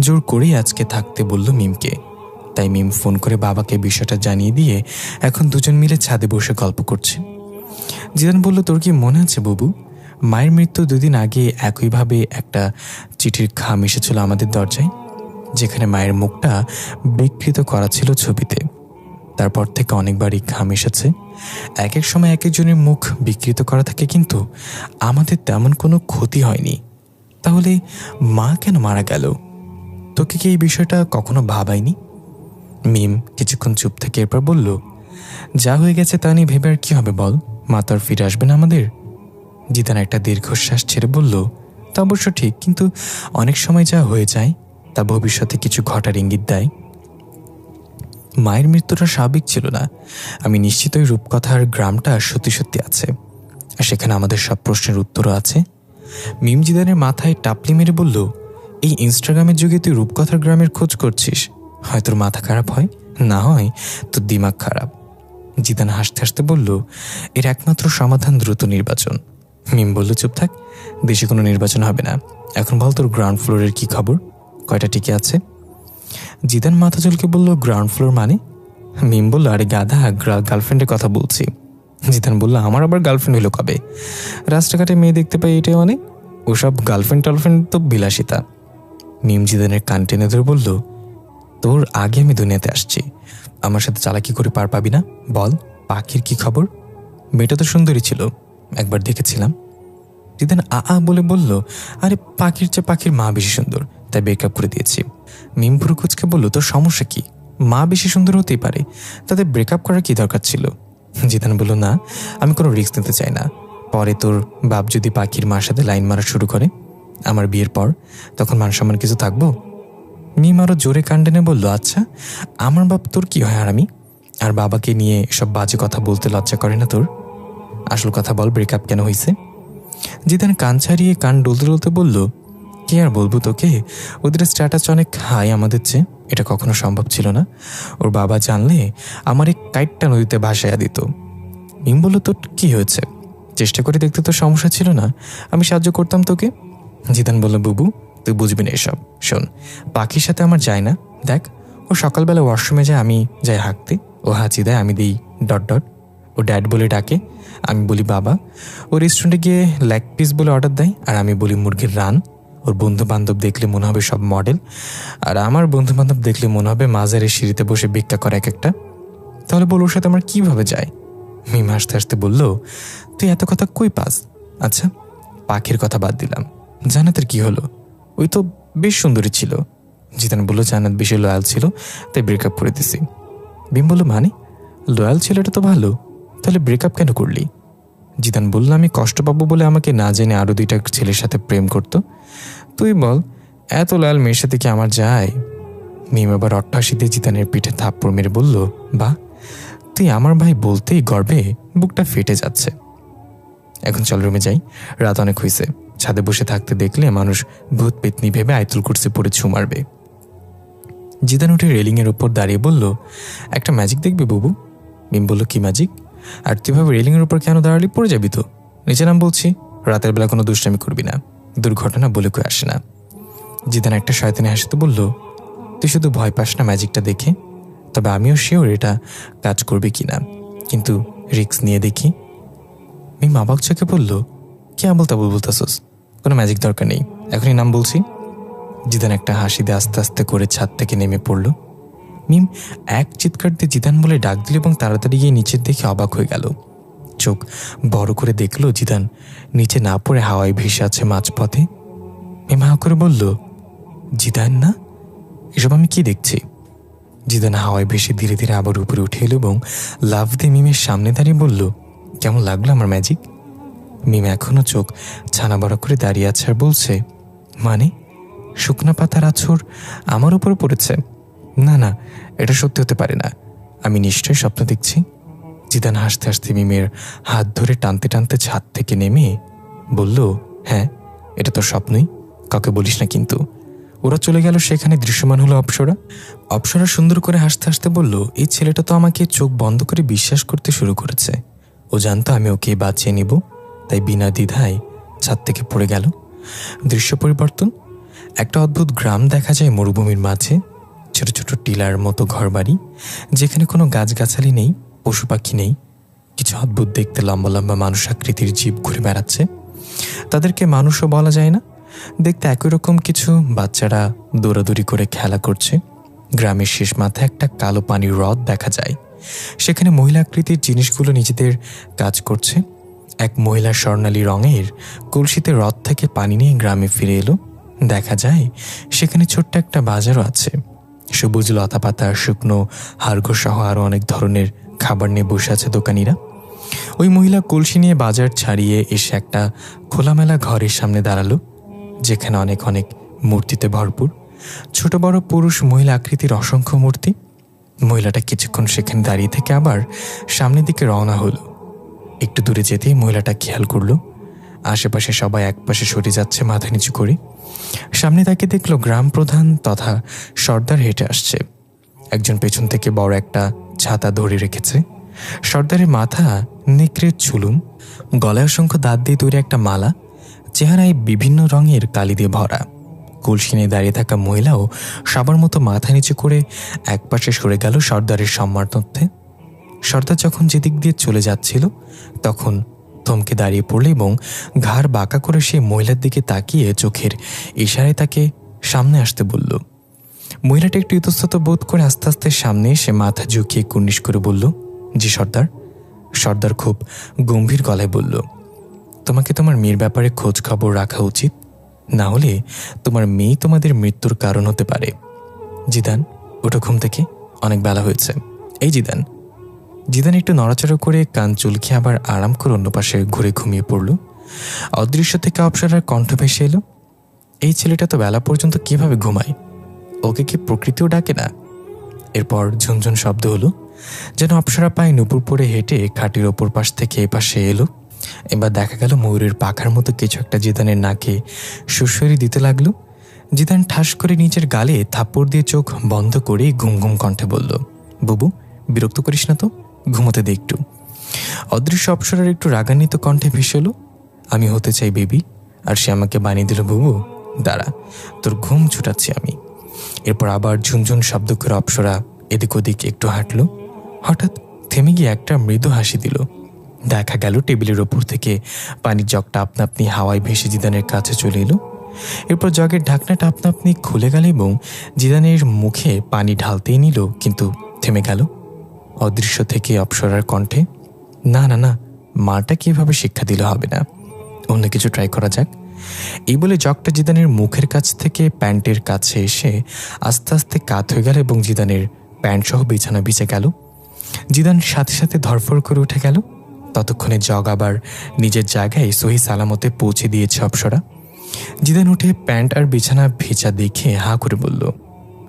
জোর করেই আজকে থাকতে বলল মিমকে। তাই মিম ফোন করে বাবাকে বিষয়টা জানিয়ে দিয়ে এখন দুজন মিলে ছাদে বসে গল্প করছে। জিদান বলল, তোর কি মনে আছে বুবু, মায়ের মৃত্যু 2 দিন আগে একইভাবে একটা চিঠির খাম এসেছিল আমাদের দরজায়, যেখানে মায়ের মুখটা বিকৃত করা ছিল ছবিতে। তারপর থেকে অনেকবারই খাম এসেছে। এক এক সময় এক একজনের মুখ বিকৃত করা থাকে, কিন্তু আমাদের তেমন কোনো ক্ষতি হয়নি। তাহলে মা কেন মারা গেল? তোকে কি এই বিষয়টা কখনো ভাবায়নি? মিম কিছুক্ষণ চুপ থেকে এরপর বলল, যা হয়ে গেছে তা নিয়ে ভেবে আর কি হবে বল, মা তো আর ফিরে আসবে না আমাদের। জিদান একটা দীর্ঘশ্বাস ছেড়ে বলল, তা অবশ্য ঠিক, কিন্তু অনেক সময় যা হয়ে যায় তা ভবিষ্যতে কিছু ঘটার ইঙ্গিত দেয়। মায়ের মৃত্যুটা স্বাভাবিক ছিল না, আমি নিশ্চিত ওই রূপকথার গ্রামটা সত্যি সত্যি আছে, আর সেখানে আমাদের সব প্রশ্নের উত্তরও আছে। মিম জিদানের মাথায় টাপলি মেরে বলল, এই ইনস্টাগ্রামের যুগে তুই রূপকথার গ্রামের খোঁজ করছিস? হয় তোর মাথা খারাপ হয়, না হয় তোর দিমাগ খারাপ। জিদান হাসতে হাসতে বলল, এর একমাত্র সমাধান দ্রুত নির্বাচন। মিম বলল, চুপ থাক, দেশে কোনো নির্বাচন হবে না। এখন বল, তোর গ্রাউন্ড ফ্লোরের কি খবর, কয়টা টিকে আছে? জিদান মাথা চুলকে বলল, গ্রাউন্ড ফ্লোর মানে? মিম বলল, আরে গাধা, গার্লফ্রেন্ডের কথা বলছি। জিদান বলল, আমার আবার গার্লফ্রেন্ড হলো কবে? রাস্তাঘাটে মেয়ে দেখতে পাই এটাই অনেক, ওসব গার্লফ্রেন্ড টার্লফ্রেন্ড তো বিলাসিতা। মিম জিদানের কান টেনে ধরে বলল, তোর আগে আমি দুনিয়াতে আসছি, আমার সাথে চালাকি করে পার পাবি না। বল, পাখির কি খবর? মেয়েটা তো সুন্দরী ছিল, একবার দেখেছিলাম। জিদান আ বলে বলল, আরে পাখির চেয়ে পাখির মা বেশি সুন্দর, তাই ব্রেকআপ করে দিয়েছি। মিম পুরো কুচকে বলল, তোর সমস্যা কি? মা বেশি সুন্দর হতেই পারে, তাদের ব্রেকআপ করার কি দরকার ছিল? জিদান বলল, না, আমি কোনো রিস্ক নিতে চাই না। পরে তোর বাপ যদি পাখির মার সাথে লাইন মারা শুরু করে আমার বিয়ের পর, তখন মান সম্মান কিছু থাকবো? মিম আরও জোরে কাণ্ডেনে বলল, আচ্ছা আমার বাপ তোর কি হয়? আর আমি আর বাবাকে নিয়ে সব বাজে কথা বলতে লজ্জা করে না তোর? আসল কথা বল, ব্রেকআপ কেন হয়েছে? জিদান কান ছাড়িয়ে কান ডলতে ডলতে বলল, কে আর বলবো তোকে, ওদের স্ট্যাটাস অনেক হাই আমাদের চেয়ে, এটা কখনো সম্ভব ছিল না। ওর বাবা জানলে আমার এই কাইটটা নদীতে ভাসাইয়া দিত। মিম বলল, তোর কি হয়েছে? চেষ্টা করে দেখতে তো সমস্যা ছিল না, আমি সাহায্য করতাম তোকে। জিদান বলল, বুবু তুই বুঝবি না এসব। শোন, পাখির সাথে আমার যায় না। দেখ, ও সকালবেলা ওয়াশরুমে যায়, আমি যাই হাঁকতে, ও হাঁচি দেয়, আমি দিই ডট ডট, ও ড্যাড বলে ডাকে, আমি বলি বাবা। ও রেস্টুরেন্টে গিয়ে লেগ পিস বলে অর্ডার দেয়, আর আমি বলি মুরগির রান। ওর বন্ধু বান্ধব দেখলে মনে হবে সব মডেল, আর আমার বন্ধু বান্ধব দেখলে মনে হবে মাজারের সিঁড়িতে বসে ভিক্ষা করে এক একটা। তাহলে বল, ওর সাথে আমার কীভাবে যায়? মিম হাসতে হাসতে বলল, তুই এত কথা কই পাস? আচ্ছা পাখির কথা বাদ দিলাম, জান্নাতের কি হলো? ওই তো বেশ সুন্দরী ছিল। জিদান বলল, জান্নাত বেশি লয়াল ছিল, তাই ব্রেকআপ করে দিছি। মিম বলল, মানে? লয়াল ছেলেটা তো ভালো, তাহলে ব্রেকআপ কেন করলি? জিদান বলল, আমি কষ্ট পাবো বলে আমাকে না জেনে আরও 2টা ছেলের সাথে প্রেম করতো। তুই বল, এত লয়াল মেয়ের সাথে কি আমার যায়? মিম আবার অট্টহাসি দিয়ে জিদানের পিঠে থাপ্পড় মেরে বলল, বাহ, তুই আমার ভাই বলতেই গর্বে বুকটা ফেটে যাচ্ছে। এখন চল রুমে যাই, রাত অনেক হয়েছে। ছাদে বসে থাকতে দেখলে মানুষ ভূত পেতনি ভেবে আয়তুল কুরসি পড়ে ছু মারবে। জিদান উঠে রেলিংয়ের উপর দাঁড়িয়ে বলল, একটা ম্যাজিক দেখবি বুবু? মিম বলল, কি ম্যাজিক? আর তুই ভাবে রেলিংয়ের উপর কেন দাঁড়ালি? পড়ে যাবি তো। নিচে নাম বলছি, রাতের বেলা কোনো দুষ্টামি করবি না, দুর্ঘটনা বলে কই আসে না। জিদান একটা শয়তানি হাসিতে বলল, তুই শুধু ভয় পাস না ম্যাজিকটা দেখে, তবে আমিও শিওর এটা কাজ করবে কিনা, কিন্তু রিস্ক নিয়ে দেখি। মিম অবাক চোখে বলল, কে আবল তাবল বলতাছস? কোনো ম্যাজিক দরকার নেই, এখনই নাম বলছি। জিদান একটা হাসি দিয়ে আস্তে আস্তে করে ছাদ থেকে নেমে পড়ল। মিম এক চিৎকার দিয়ে জিদান বলে ডাক দিল এবং তাড়াতাড়ি গিয়ে নিচের দেখে অবাক হয়ে গেল। চোখ বড় করে দেখলো জিদান নিচে না পড়ে হাওয়ায় ভেসে আছে মাঝপথে। মিম হাঁ করে বলল, জিদান না? এসব আমি কি দেখছি? জিদান হাওয়ায় ভেসে ধীরে ধীরে আবার উপরে উঠে এলো এবং লাফ দিয়ে মিমের সামনে দাঁড়িয়ে বলল, কেমন লাগলো আমার ম্যাজিক? মিম এখনো চোখ ছানা বড় করে দাঁড়িয়ে আছে আর বলছে, মানে শুকনা পাতার আছর আমার উপরে পড়েছে? না না, এটা সত্যি হতে পারে না, আমি নিশ্চয়ই স্বপ্ন দেখছি। জিদান হাসতে হাসতে মিমের হাত ধরে টানতে টানতে ছাদ থেকে নেমে বলল, হ্যাঁ এটা তোর স্বপ্নই, কাউকে বলিস না কিন্তু। ওরা চলে গেল, সেখানে দৃশ্যমান হলো অপ্সরা। অপ্সরা সুন্দর করে হাসতে হাসতে বলল, এই ছেলেটা তো আমাকে চোখ বন্ধ করে বিশ্বাস করতে শুরু করেছে। ও জানতো আমি ওকে বাঁচিয়ে নিব, তাই বিনা দ্বিধায় ছাদ থেকে পড়ে গেল। দৃশ্য পরিবর্তন, একটা অদ্ভুত গ্রাম দেখা যায় মরুভূমির মাঝে। ছোট ছোট টিলার মতো ঘরবাড়ি, যেখানে কোনো গাছগাছালি নেই, পশু পাখি নেই। কিছু অদ্ভুত দেখতে লম্বা লম্বা মানুষ আকৃতির জীব ঘুরে বেড়াচ্ছে। তাদেরকে মানুষও বলা যায় না, দেখতে একই রকম কিছু। বাচ্চারা দৌড়াদৌড়ি করে খেলা করছে। গ্রামের শেষ মাথায় একটা কালো পানির হ্রদ দেখা যায়, সেখানে মহিলা আকৃতির জিনিসগুলো নিজেদের কাজ করছে। এক মহিলা স্বর্ণালী রঙের কলসিতে হ্রদ থেকে পানি নিয়ে গ্রামে ফিরে এলো। দেখা যায় সেখানে ছোট্ট একটা বাজারও আছে। সবুজ লতা পাতা, শুকনো হাড়গোড় সহ আরও অনেক ধরনের খাবার নিয়ে বসে আছে দোকানিরা। ওই মহিলা কলসি নিয়ে বাজার ছাড়িয়ে এসে একটা খোলামেলা ঘরের সামনে দাঁড়ালো, যেখানে অনেক অনেক মূর্তিতে ভরপুর, ছোট বড় পুরুষ মহিলা আকৃতির অসংখ্য মূর্তি। মহিলাটা কিছুক্ষণ সেখানে দাঁড়িয়ে থেকে আবার সামনের দিকে রওনা হলো। একটু দূরে যেতেই মহিলাটা খেয়াল করলো আশেপাশে সবাই একপাশে সরে যাচ্ছে মাথা নিচু করে। সামনে তাকে দেখলো গ্রাম প্রধান তথা সর্দার হেঁটে আসছে। একজন পেছন থেকে বড় একটা ছাতা ধরে রেখেছে। সর্দারের মাথা নেকড়ের চুলুম, গলায় অসংখ্য দাঁত দিয়ে তৈরি একটা মালা, চেহারায় বিভিন্ন রঙের কালি দিয়ে ভরা। কলসি নিয়ে দাঁড়িয়ে থাকা মহিলাও সবার মতো মাথা নিচু করে একপাশে সরে গেল সর্দারের সম্মানার্থে। সর্দার যখন যেদিক দিয়ে চলে যাচ্ছিল তখন থমকে দাঁড়িয়ে পড়ল এবং ঘাড় বাঁকা করে সেই মহিলার দিকে তাকিয়ে চোখের ইশারায় তাকে সামনে আসতে বলল। মহিলাটা একটু ইতস্তত বোধ করে আস্তে আস্তে সামনে এসে মাথা ঝুঁকিয়ে কুর্নিশ করে বলল, জি সর্দার। সর্দার খুব গম্ভীর গলায় বলল, তোমাকে তোমার মেয়ের ব্যাপারে খোঁজ খবর রাখা উচিত, না হলে তোমার মেয়ে তোমাদের মৃত্যুর কারণ হতে পারে। জিদান ওঠো ঘুম থেকে, অনেক বেলা হয়েছে। এই জিদান। জিদান একটু নড়াচড়া করে কান চুলকে আবার আরাম করে অন্য পাশে ঘুরে ঘুমিয়ে পড়ল। অদৃশ্য থেকে অপ্সরার কণ্ঠ ভেসে এলো, এই ছেলেটা তো বেলা পর্যন্ত কিভাবে ঘুমায়, ওকে কি প্রকৃতিও ডাকে না? এরপর ঝুনঝুন শব্দ হলো, যেন অপ্সরা পায়ে নুপুর পরে হেঁটে খাটির ওপর পাশ থেকে এ পাশে এলো। এবার দেখা গেল ময়ূরের পাখার মতো কিছু একটা জিদানের নাকে সুসরি দিতে লাগলো। জিদান ঠাস করে নিজের গালে থাপ্পড় দিয়ে চোখ বন্ধ করে ঘুম ঘুম কণ্ঠে বলল, বুবু বিরক্ত করিস না তো, ঘুমোতে দে একটু। অদৃশ্য অপ্সরার একটু রাগান্বিত কণ্ঠে ভেসে এলো, আমি হতে চাই বেবি। আর সে আমাকে বানিয়ে দিল, বুবু দাঁড়া, তোর ঘুম ছুটাচ্ছি আমি। এরপর আবার ঝুনঝুন শব্দ করে অপ্সরা এদিক ওদিক একটু হাঁটল। হঠাৎ থেমে গিয়ে একটা মৃদু হাসি দিল। দেখা গেল টেবিলের ওপর থেকে পানির জগটা আপনা আপনি হাওয়ায় ভেসে জিদানের কাছে চলে এলো। এরপর জগের ঢাকনাটা আপনা আপনি খুলে গেল এবং জিদানের মুখে পানি ঢালতেই নিল, কিন্তু থেমে গেল। অদৃশ্য থেকে অপ্সরার কণ্ঠে, না না না, মাটা কিভাবে শিক্ষা দিলে হবে না, অন্য কিছু ট্রাই করা যাক। এই বলে জগটা জিদানের মুখের কাছ থেকে প্যান্টের কাছে এসে আস্তে আস্তে কাত হয়ে গেল এবং জিদানের প্যান্ট সহ বিছানা ভিজে গেল। জিদান সাথে সাথে ধরফর করে উঠে গেল। ততক্ষণে জগ আবার নিজের জায়গায় সহি সালামতে পৌঁছে দিয়েছে অপ্সরা। জিদান উঠে প্যান্ট আর বিছানা ভেজা দেখে হা করে বলল,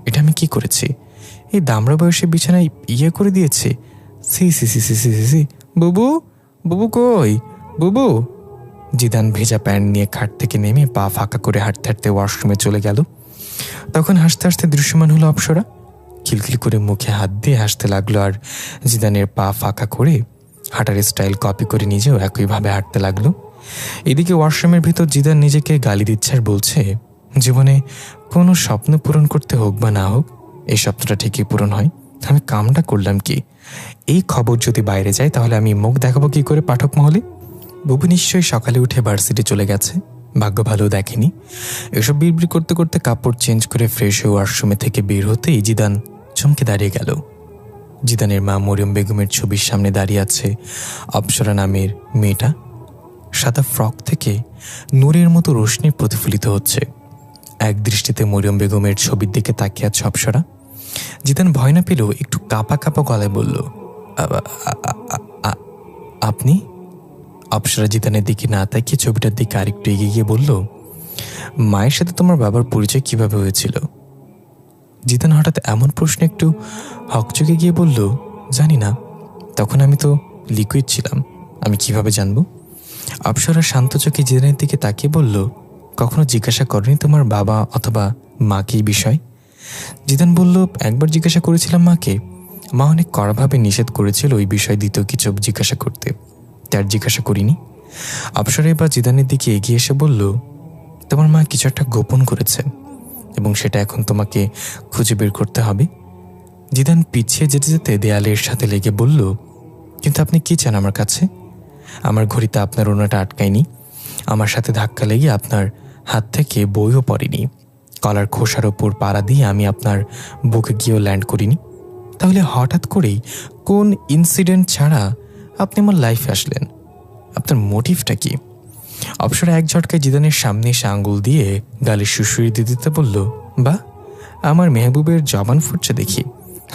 এটা আমি কি করেছি? এই দামড়া বয়সে বিছানায় ইয়ে করে দিয়েছে, সি সি সি সি সি সি। বুবু বুবু কই বুবু? জিদান ভেজা প্যান্ট নিয়ে খাট থেকে নেমে পা ফাঁকা করে হাঁটতে হাঁটতে ওয়াশরুমে চলে গেল। তখন হাসতে হাসতে দৃশ্যমান হলো অপ্সরা, খিলখিল করে মুখে হাত দিয়ে হাসতে লাগলো আর জিদানের পা ফাঁকা করে হাঁটার স্টাইল কপি করে নিজেও একইভাবে হাঁটতে লাগলো। এদিকে ওয়াশরুমের ভিতর জিদান নিজেকে গালি দিচ্ছে আর বলছে, জীবনে কোনো স্বপ্ন পূরণ করতে হোক বা না হোক, এই স্বপ্নটা ঠিকই পূরণ হয়। আমি কামটা করলাম কি? এই খবর যদি বাইরে যায় তাহলে আমি মুখ দেখাবো কি করে পাঠক মহলে? বুবু নিশ্চয়ই সকালে উঠে ভার্সিটি চলে গেছে, ভাগ্য ভালো দেখেনি। এসব বিড়বিড় করতে করতে কাপড় চেঞ্জ করে ফ্রেশ হয়ে ওয়াশরুমে থেকে বের হতেই জিদান চমকে দাঁড়িয়ে গেল। জিদানের মা মরিয়ম বেগমের ছবির সামনে দাঁড়িয়ে আছে অপ্সরা নামের মেয়েটা। সাদা ফ্রক থেকে নূরের মতো রোশনি প্রতিফলিত হচ্ছে। এক দৃষ্টিতে মরিয়ম বেগমের ছবির দিকে তাকিয়ে আছে অপ্সরা। জিদান ভয় না পেলেও একটু কাঁপা কাঁপা গলায় বলল, আপনি? অপ্সরা জিদানের দিকে না তাকিয়ে ছবিটার দিকে আরেকটু এগিয়ে গিয়ে বলল, মায়ের সাথে তোমার বাবার পরিচয় কিভাবে হয়েছিল? জিদান হঠাৎ এমন প্রশ্নে একটু হকচকে গিয়ে বলল, জানি না, তখন আমি তো লিকুইড ছিলাম, আমি কিভাবে জানবো? অপ্সরা শান্ত চোখে জিদানের দিকে তাকিয়ে বলল, কখনো জিজ্ঞাসা করেনি তোমার বাবা অথবা মাকে এই বিষয়? জিদান বলল, একবার জিজ্ঞাসা করেছিলাম মাকে, মা অনেক কড়াভাবে নিষেধ করেছিল ওই বিষয় দ্বিতীয় কিছু জিজ্ঞাসা করতে, তার জিজ্ঞাসা করিনি। অপ্সরা এবার জিদানের দিকে এগিয়ে এসে বলল, তোমার মা কিছু একটা গোপন করেছে এবং সেটা এখন তোমাকে খুঁজে বের করতে হবে। জিদান পিছিয়ে যেতে যেতে দেয়ালের সাথে লেগে বলল, কিন্তু আপনি কি চান আমার কাছে? আমার ঘড়িতে আপনার ওড়নাটা আটকায়নি, আমার সাথে ধাক্কা লেগে আপনার হাত থেকে বইও পড়েনি, কলার খোসার ওপর পাড়া দিয়ে আমি আপনার বুকে গিয়েও ল্যান্ড করিনি, তাহলে হঠাৎ করেই কোন ইনসিডেন্ট ছাড়া আপনি আমার লাইফে আসলেন? আপনার মোটিভটা কি? অপ্সরা এক ঝটকায় জিদানের সামনে এসে আঙ্গুল দিয়ে গালে সুসুরি দিতে দিতে বলল, বা আমার মেহবুবের জবান ফুটছে দেখি,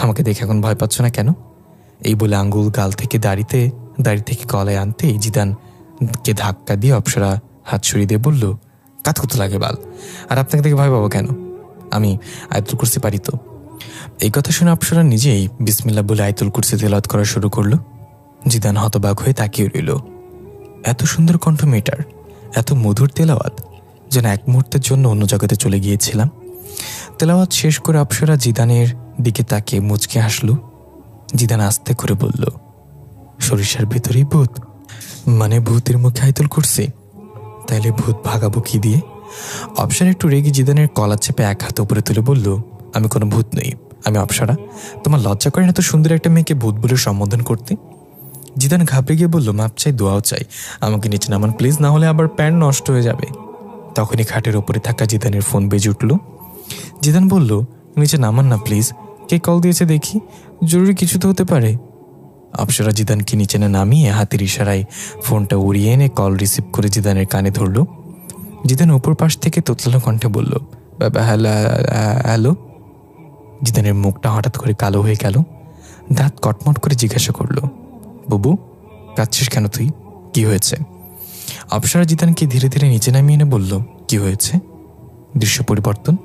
আমাকে দেখে এখন ভয় পাচ্ছ না কেন? এই বলে আঙ্গুল গাল থেকে দাড়ি থেকে গলায় আনতেই জিদানকে ধাক্কা দিয়ে অপ্সরা হাত সরিয়ে দিয়ে বলল, কাতকুতো লাগে বাল, আর আপনাকে দেখে ভয় পাবো কেন? আমি আয়াতুল কুরসি পারি তো। এই কথা শুনে অপ্সরা নিজেই বিসমিল্লাহ বলে আয়াতুল কুরসি তেলাওয়াত করা শুরু করলো। জিদান হতবাক হয়ে তাকিয়ে রইল। এত সুন্দর কণ্ঠ মেয়েটার, এত মধুর তেলাওয়াত, যেন এক মুহূর্তের জন্য অন্য জগতে চলে গিয়েছিলাম। তেলাওয়াত শেষ করে অপ্সরা জিদানের দিকে তাকিয়ে মুচকে হাসল। জিদান আস্তে করে বলল, সরিষার ভেতরেই ভূত? মানে ভূতের মুখে আয়াতুল কুরসি? তাইলে ভূত ভাগাবো কি দিয়ে? অপ্সরা একটু রেগে জিদানের কলার চেপে এক হাত উপরে তুলে বলল, আমি কোনো ভূত নই, আমি অপ্সরা। তোমার লজ্জা করে না তো সুন্দর একটা মেয়েকে ভূত বলে সম্বোধন করতে? জিদান ঘাবড়ে গিয়ে বলল, মাপ চাই, দোয়াও চাই, আমাকে নিচে নামান প্লিজ, না হলে আবার প্যান্ট নষ্ট হয়ে যাবে। তখনই খাটের ওপরে থাকা জিদানের ফোন বেজে উঠল। জিদান বলল, নিচে নামান না প্লিজ, কে কল দিয়েছে দেখি, জরুরি কিছু তো হতে পারে। অপ্সরা জিদানকে নিচে না নামিয়ে হাতের ইশারায় ফোনটা উড়িয়ে এনে কল রিসিভ করে জিদানের কানে ধরল। জিদান উপর পাশ থেকে তোতলানো কণ্ঠে বলল, বাবা হ্যালো হ্যালো। জিদানের মুখটা হঠাৎ করে কালো হয়ে গেল, দাঁত কটমট করে জিজ্ঞাসা করলো, বুবু কাঁদছিস কেন তুই? কি হয়েছে? অপ্সরা জিদানকে ধীরে ধীরে নিচে নামিয়ে এনে বলল, কি হয়েছে? দৃশ্য পরিবর্তন।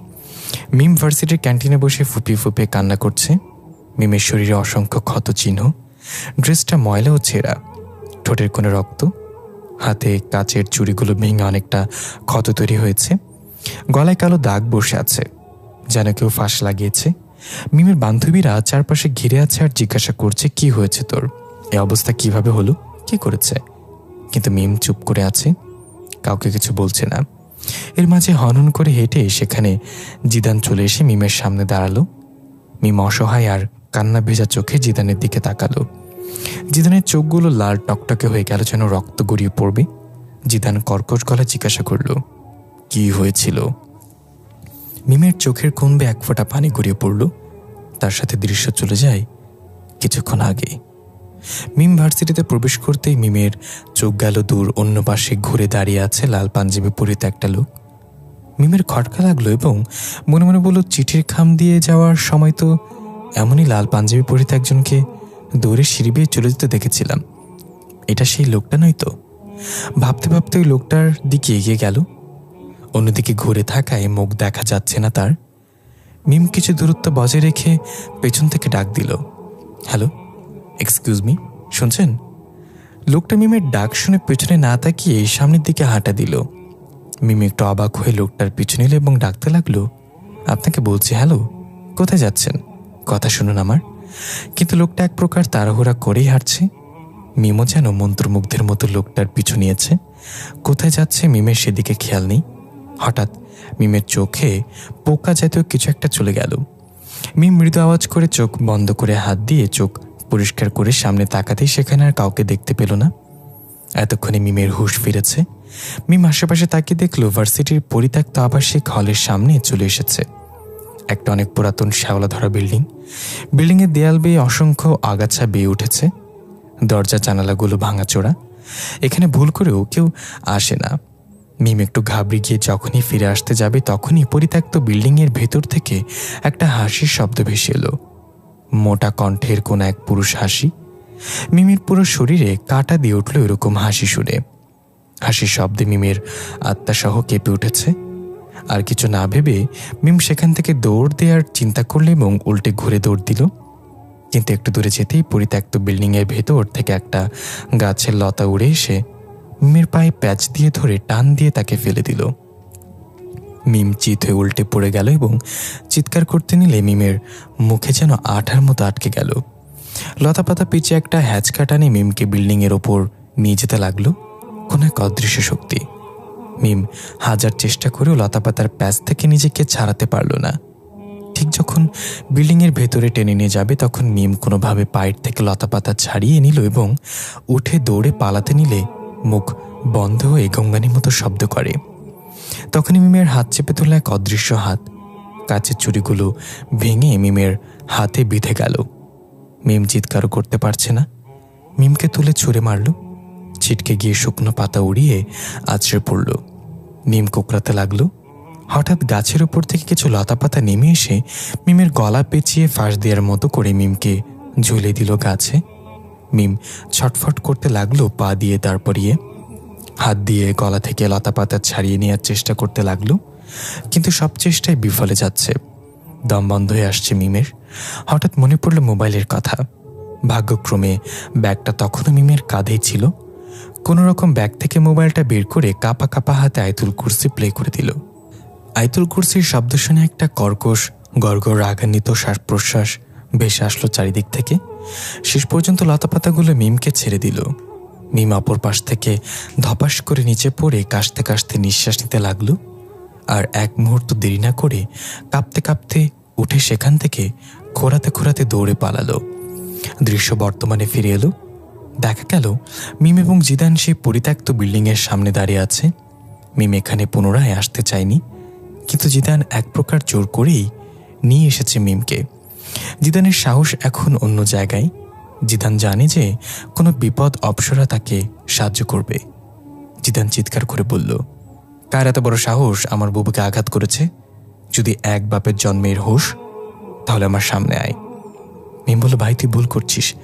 মিম ভার্সিটির ক্যান্টিনে বসে ফুপিয়ে ফুপিয়ে কান্না করছে। মিমের শরীরে অসংখ্য ক্ষত চিহ্ন, ড্রেসটা ময়লা ও ছেঁড়া, ঠোঁটের কোণে রক্ত, হাতে কাচের চুড়িগুলো ভেঙে অনেকটা ক্ষত তৈরি হয়েছে, গলায় কালো দাগ বসে আছে, যেন কেউ ফাঁস লাগিয়েছে। মিমের বান্ধবীরা চারপাশে ঘিরে আছে আর জিজ্ঞাসা করছে, কি হয়েছে তোর? এ অবস্থা কিভাবে হলো? কি করেছে? কিন্তু মিম চুপ করে আছে, কাউকে কিছু বলছে না। এর মাঝে হনহন করে হেঁটে সেখানে জিদান চলে এসে মিমের সামনে দাঁড়ালো। মিম অসহায় আর কান্না ভেজা চোখে জিদানের দিকে তাকালো। জিদানের চোখগুলো লাল টকটকে হয়ে গেল, যেন রক্ত গড়িয়ে পড়বে। জিদান কর্কশ গলায় জিজ্ঞাসা করল, কি হয়েছিল? মিমের চোখের কোণে এক ফোঁটা পানি গড়িয়ে পড়ল। তার সাথে দৃশ্য চলে যায় কিছুক্ষণ আগে। মিম ভার্সিটিতে প্রবেশ করতেই মিমের চোখ গেল দূর। অন্য পাশে ঘুরে দাঁড়িয়ে আছে লাল পাঞ্জাবি পরিহিত একটা লোক। মিমের খটকা লাগলো এবং মনে মনে বলল, চিঠির খাম দিয়ে যাওয়ার সময় তো এমনই লাল পাঞ্জাবি পরিহিত একজনকে দৌড়ে সিঁড়ি বেয়ে চলে যেতে দেখেছিলাম। এটা সেই লোকটা নয় তো? ভাবতে ভাবতে ওই লোকটার দিকে এগিয়ে গেল। অন্যদিকে ঘুরে থাকায় মুখ দেখা যাচ্ছে না তার। মিম কিছু দূরত্ব বজায় রেখে পেছন থেকে ডাক দিল, হ্যালো, এক্সকিউজ মি, শুনছেন? লোকটা মিমের ডাক শুনে পেছনে না তাকিয়ে সামনের দিকে হাঁটা দিল। মিম একটু অবাক হয়ে লোকটার পিছু নিল এবং ডাকতে লাগলো, আপনাকে বলছি, হ্যালো, কোথায় যাচ্ছেন? কথা শুনুন আমার। কিন্তু লোকটা এক প্রকার তাড়াহুড়া করেই হাঁটছে। মিমও যেন মন্ত্রমুগ্ধের মতো লোকটার পিছু নিয়েছে। কোথায় যাচ্ছে মিমের সেদিকে খেয়াল নেই। হঠাৎ মিমের চোখে পোকা জাতীয় কিছু একটা চলে গেল। মিম মৃদু আওয়াজ করে চোখ বন্ধ করে হাত দিয়ে চোখ পরিষ্কার করে সামনে তাকাতেই সেখানে আর কাউকে দেখতে পেল না। এতক্ষণে মিমের হুঁশ ফিরেছে। মিম আশেপাশে তাকিয়ে দেখল ভার্সিটির পরিত্যক্ত আবাসিক হলের সামনে চলে এসেছে। একটা অনেক পুরাতন শ্যাওলা ধরা বিল্ডিং। বিল্ডিংয়ের দেয়াল বেয়ে অসংখ্য আগাছা বেয়ে উঠেছে। দরজা জানালাগুলো ভাঙাচোরা। এখানে ভুল করেও কেউ আসে না। মিম একটু ঘাবড়ে গিয়ে যখনই ফিরে আসতে যাবে তখনই পরিত্যক্ত বিল্ডিংয়ের ভেতর থেকে একটা হাসির শব্দ ভেসে এলো। মোটা কণ্ঠের কোন এক পুরুষ হাসি। মিমের পুরো শরীরে কাঁটা দিয়ে উঠল এরকম হাসি শুনে। হাসির শব্দে মিমের আত্মাসহ কেঁপে উঠেছে। আর কিছু না ভেবে মিম সেখান থেকে দৌড় দেওয়ার চিন্তা করল এবং উল্টে ঘুরে দৌড় দিল। কিন্তু একটু দূরে যেতেই পরিত্যক্ত বিল্ডিংয়ের ভেতর থেকে একটা গাছের লতা উড়ে এসে মিমের পায়ে প্যাচ দিয়ে ধরে টান দিয়ে তাকে ফেলে দিল। মিম চিত হয়ে উল্টে পড়ে গেল এবং চিৎকার করতে নিলে মিমের মুখে যেন আঠার মতো আটকে গেল। লতাপাতা পিছে একটা হ্যাচকা টানে মিমকে বিল্ডিংয়ের ওপর নিয়ে যেতে লাগলো কোন এক অদৃশ্য শক্তি। মিম হাজার চেষ্টা করেও লতাপাতার প্যাচ থেকে নিজেকে ছাড়াতে পারল না। ঠিক যখন বিল্ডিংয়ের ভেতরে টেনে নিয়ে যাবে তখন মিম কোনোভাবে পায়ের থেকে লতাপাতা ছাড়িয়ে নিল এবং উঠে দৌড়ে পালাতে নিলে মুখ বন্ধ হয়ে গঙ্গানির মতো শব্দ করে। তখনই মিমের হাত চেপে ধরল এক অদৃশ্য হাত। কাচের চুড়িগুলো ভেঙে মিমের হাতে বিঁধে গেল। মিম চিৎকারও করতে পারছে না। মিমকে তুলে ছুঁড়ে মারল। ছিটকে গিয়ে শুকনো পাতা উড়িয়ে আছড়ে পড়ল। মিম কোঁকড়াতে লাগলো। হঠাৎ গাছের ওপর থেকে কিছু লতাপাতা নেমে এসে মিমের গলা পেঁচিয়ে ফাঁস দেওয়ার মতো করে মিমকে ঝুলে দিল গাছে। মিম ছটফট করতে লাগলো পা দিয়ে দাঁড়িয়ে। হাত দিয়ে গলা থেকে লতাপাতা ছাড়িয়ে নেওয়ার চেষ্টা করতে লাগলো, কিন্তু সব চেষ্টায় বিফলে যাচ্ছে। দম বন্ধ হয়ে আসছে মিমের। হঠাৎ মনে পড়ল মোবাইলের কথা। ভাগ্যক্রমে ব্যাগটা তখনও মিমের কাঁধেই ছিল। কোনো রকম ব্যাগ থেকে মোবাইলটা বের করে কাঁপা কাঁপা হাতে আয়াতুল কুরসি প্লে করে দিল। আয়াতুল কুরসির শব্দ শুনে একটা কর্কশ গড়গড় রাগান্বিত শ্বাস প্রশ্বাস ভেসে আসলো চারিদিক থেকে। শেষ পর্যন্ত লতাপাতাগুলো মিমকে ছেড়ে দিল। মিম অপর পাশ থেকে ধপাস করে নিচে পড়ে কাশতে কাশতে নিঃশ্বাস নিতে লাগলো। আর এক মুহূর্ত দেরি না করে কাঁপতে কাঁপতে উঠে সেখান থেকে খোঁড়াতে খোঁড়াতে দৌড়ে পালালো। দৃশ্য বর্তমানে ফিরে এলো। দেখা গেল মিম এবং জিদান সেই পরিত্যক্ত বিল্ডিংয়ের সামনে দাঁড়িয়ে আছে। মিম এখানে পুনরায় আসতে চায়নি, কিন্তু জিদান এক প্রকার জোর করেই নিয়ে এসেছে মিমকে। জিদানের সাহস এখন অন্য জায়গায়। জিদান জানে যে কোনো বিপদ অপসরা তাকে সাহায্য করবে। জিদান চিৎকার করে বলল, কার এত বড় সাহস আমার বুবুকে আঘাত করেছে? যদি এক বাপের জন্মের হোস তাহলে আমার সামনে আয়। মিম বলল, ভাই তুই ভুল করছিস।